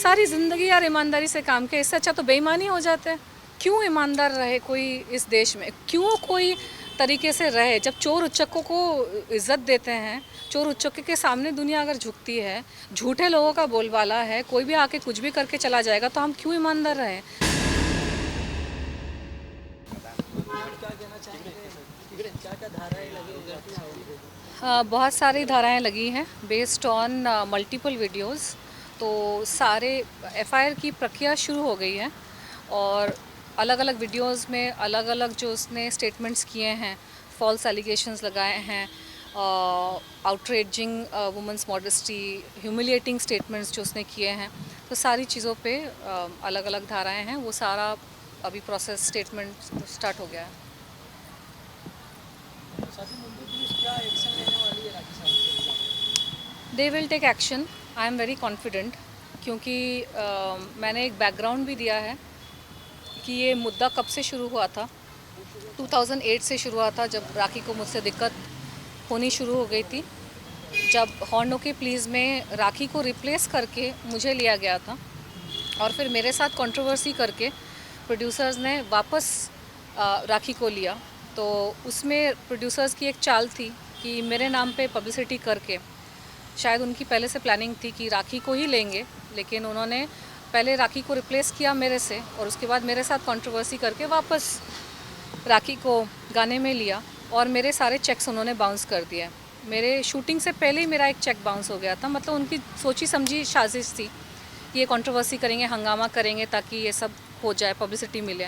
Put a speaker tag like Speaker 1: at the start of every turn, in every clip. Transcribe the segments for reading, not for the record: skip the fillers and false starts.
Speaker 1: सारी ज़िंदगी यार ईमानदारी से काम किया, इससे अच्छा तो बेईमानी हो जाता है। क्यों ईमानदार रहे कोई इस देश में, क्यों कोई तरीके से रहे? जब चोर उच्चकों को इज्जत देते हैं, चोर उच्चकों के सामने दुनिया अगर झुकती है, झूठे लोगों का बोलबाला है, कोई भी आके कुछ भी करके चला जाएगा, तो हम क्यों ईमानदार रहें? बहुत सारी धाराएं लगी हैं बेस्ड ऑन मल्टीपल वीडियोस। तो सारे एफआईआर की प्रक्रिया शुरू हो गई है और अलग अलग वीडियोस में अलग अलग जो उसने स्टेटमेंट्स किए हैं, फॉल्स एलिगेशंस लगाए हैं, outraging women's modesty, humiliating statements जो उसने किए हैं, तो सारी चीज़ों पे अलग अलग धाराएं हैं। वो सारा अभी प्रोसेस स्टेटमेंट स्टार्ट हो गया है। They will take action, I am very confident, क्योंकि मैंने एक बैकग्राउंड भी दिया है कि ये मुद्दा कब से शुरू हुआ था। 2008 से शुरू हुआ था, जब राखी को मुझसे दिक्कत होनी शुरू हो गई थी, जब हॉर्न के प्लीज़ में राखी को रिप्लेस करके मुझे लिया गया था और फिर मेरे साथ कंट्रोवर्सी करके प्रोड्यूसर्स ने वापस राखी को लिया। तो उसमें प्रोड्यूसर्स की एक चाल थी कि मेरे नाम पे पब्लिसिटी करके, शायद उनकी पहले से प्लानिंग थी कि राखी को ही लेंगे, लेकिन उन्होंने पहले राखी को रिप्लेस किया मेरे से और उसके बाद मेरे साथ कंट्रोवर्सी करके वापस राखी को गाने में लिया और मेरे सारे चेक्स उन्होंने बाउंस कर दिए। मेरे शूटिंग से पहले ही मेरा एक चेक बाउंस हो गया था। मतलब उनकी सोची समझी साजिश थी कि ये कंट्रोवर्सी करेंगे, हंगामा करेंगे ताकि ये सब हो जाए, पब्लिसिटी मिले।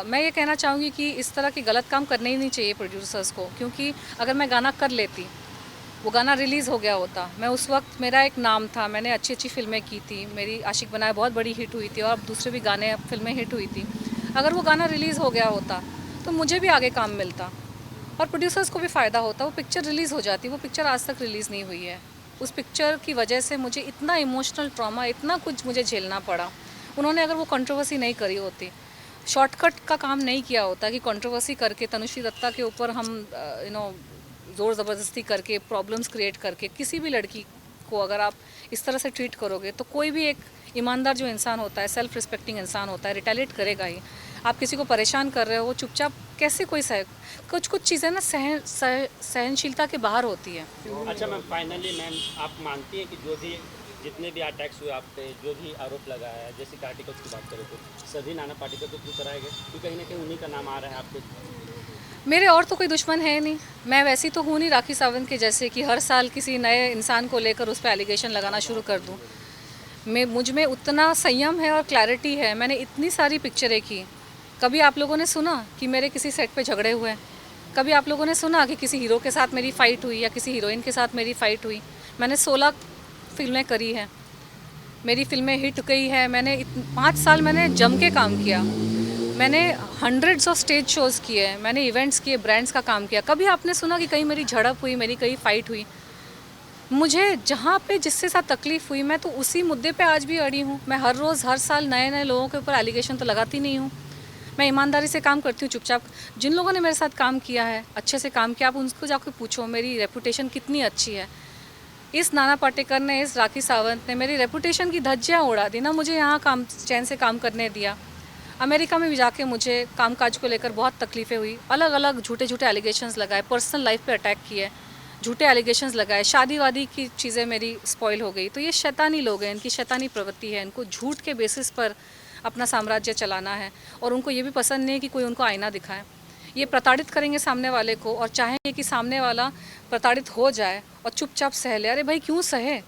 Speaker 1: मैं ये कहना चाहूँगी कि इस तरह के गलत काम करने ही नहीं चाहिए प्रोड्यूसर्स को, क्योंकि अगर मैं गाना कर लेती, वो गाना रिलीज़ हो गया होता, मैं उस वक्त मेरा एक नाम था, मैंने अच्छी अच्छी फिल्में की थी, मेरी आशिक बनाया बहुत बड़ी हिट हुई थी और दूसरे भी गाने फिल्में हिट हुई थी। अगर वो गाना रिलीज़ हो गया होता तो मुझे भी आगे काम मिलता और प्रोड्यूसर्स को भी फ़ायदा होता। वो पिक्चर रिलीज़ हो जाती, वो पिक्चर आज तक रिलीज़ नहीं हुई है। उस पिक्चर की वजह से मुझे इतना इमोशनल ट्रॉमा, इतना कुछ मुझे झेलना पड़ा। उन्होंने अगर वो कंट्रोवर्सी नहीं करी होती, शॉर्टकट का काम नहीं किया होता कि कंट्रोवर्सी करके तनुश्री दत्ता के ऊपर हम ज़ोर ज़बरदस्ती करके, प्रॉब्लम्स क्रिएट करके किसी भी लड़की को अगर आप इस तरह से ट्रीट करोगे, तो कोई भी एक ईमानदार जो इंसान होता है, सेल्फ रिस्पेक्टिंग इंसान होता है, रिटेलिएट करेगा ही। आप किसी को परेशान कर रहे हो, वो चुपचाप कैसे कोई सह, कुछ चीज़ें ना सहनशीलता के बाहर होती है।
Speaker 2: अच्छा मैम, फाइनली मैम, आप मानती हैं कि जो भी जितने भी अटैक्स हुए आप पे, जो भी आरोप लगाया है, जैसे कि आर्टिकल्स की बात करें तो सभी नाना पार्टिकल के थ्रू कराए गए, क्योंकि कहीं ना कहीं उन्हीं का नाम आ रहा है आपके।
Speaker 1: मेरे और तो कोई दुश्मन है नहीं। मैं वैसी तो हूँ नहीं राखी सावंत के जैसे कि हर साल किसी नए इंसान को लेकर उस पर एलिगेशन लगाना शुरू कर दूँ। मुझ में उतना संयम है और क्लैरिटी है। मैंने इतनी सारी पिक्चरें की। कभी आप लोगों ने सुना कि मेरे किसी सेट पे झगड़े हुए हैं? कभी आप लोगों ने सुना कि किसी हीरो के साथ मेरी फ़ाइट हुई या किसी हीरोइन के साथ मेरी फ़ाइट हुई? मैंने 16 फिल्में करी हैं, मेरी फिल्में हिट गई है। मैंने 5 साल मैंने जम के काम किया। मैंने हंड्रेड्स ऑफ स्टेज शोज़ किए हैं, मैंने इवेंट्स किए, ब्रांड्स का काम किया। कभी आपने सुना कि कहीं मेरी झड़प हुई, मेरी कहीं फ़ाइट हुई? मुझे जहाँ पे जिससे साथ तकलीफ़ हुई, मैं तो उसी मुद्दे पे आज भी अड़ी हूँ। मैं हर रोज़ हर साल नए नए लोगों के ऊपर एलिगेशन तो लगाती नहीं हूँ। मैं ईमानदारी से काम करती हूँ चुपचाप। जिन लोगों ने मेरे साथ काम किया है, अच्छे से काम किया, आप उनको जाकर पूछो मेरी रेपुटेशन कितनी अच्छी है। इस नाना पाटेकर ने, इस राखी सावंत ने मेरी रेपुटेशन की धज्जियाँ उड़ा दी ना। मुझे यहाँ काम चैन से काम करने दिया। अमेरिका में भी जाके मुझे कामकाज को लेकर बहुत तकलीफ़ें हुई। अलग अलग झूठे झूठे एलिगेशंस लगाए, पर्सनल लाइफ पे अटैक किए, झूठे एलिगेशंस लगाए, शादी वादी की चीज़ें मेरी स्पॉइल हो गई। तो ये शैतानी लोग हैं, इनकी शैतानी प्रवृत्ति है। इनको झूठ के बेसिस पर अपना साम्राज्य चलाना है और उनको ये भी पसंद नहीं कि कोई उनको आईना दिखाए। ये प्रताड़ित करेंगे सामने वाले को और चाहेंगे कि सामने वाला प्रताड़ित हो जाए और चुपचाप सह ले। अरे भाई, क्यों सहे?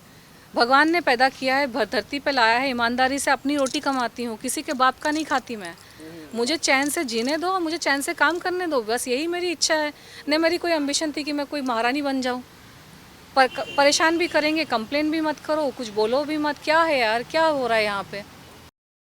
Speaker 1: भगवान ने पैदा किया है, धरती पे लाया है, ईमानदारी से अपनी रोटी कमाती हूँ, किसी के बाप का नहीं खाती मैं। मुझे चैन से जीने दो, मुझे चैन से काम करने दो, बस यही मेरी इच्छा है। न मेरी कोई एम्बिशन थी कि मैं कोई महारानी बन जाऊँ। परेशान भी करेंगे, कंप्लेन भी मत करो, कुछ बोलो भी मत। क्या है यार, क्या हो रहा है यहाँ पे?